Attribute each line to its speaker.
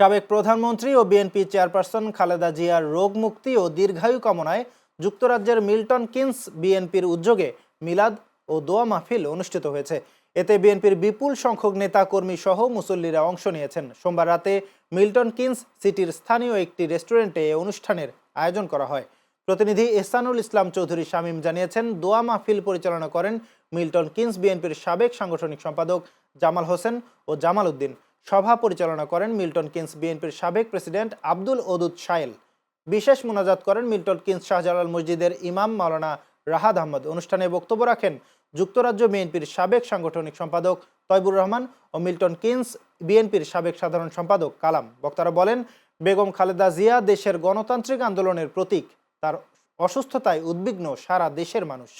Speaker 1: সাবেক প্রধানমন্ত্রী ও BNP chairperson Khaleda জিয়ার রোগ মুক্তি ও দীর্ঘায়ু কামনায় যুক্তরাজ্যের মিল্টন কিনস বিএনপির উদ্যোগে মিলাদ ও দোয়া মাহফিল অনুষ্ঠিত হয়েছে। এতে বিএনপির বিপুল সংখ্যক নেতা কর্মী সহ মুসল্লিরা অংশ নিয়েছেন। সোমবার রাতে মিল্টন কিনস সিটির স্থানীয় একটি রেস্টুরেন্টে এ অনুষ্ঠানের আয়োজন করা হয়। প্রতিনিধি এহসানুল ইসলাম চৌধুরী শামীম জানিয়েছেন, দোয়া মাহফিল পরিচালনা করেন মিল্টন কিনস বিএনপির সাবেক সাংগঠনিক সম্পাদক জামাল হোসেন ও জামাল উদ্দিন। সভা পরিচালনা করেন মিল্টন কিনস বিএনপির সাবেক প্রেসিডেন্ট আব্দুল ওদুদ শায়েল। বিশেষ মোনাজাত করেন মিল্টন কিনস শাহজালাল মসজিদের ইমাম মাওলানা রাহাদ আহমদ। অনুষ্ঠানে বক্তব্য রাখেন যুক্তরাজ্য বিএনপির সাবেক সাংগঠনিক সম্পাদক তয়বুর রহমান ও মিল্টন কিনস বিএনপির সাবেক সাধারণ সম্পাদক কালাম। বক্তারা বলেন, বেগম খালেদা জিয়া দেশের গণতান্ত্রিক আন্দোলনের প্রতীক। তার অসুস্থতায় উদ্বিগ্ন সারা দেশের মানুষ।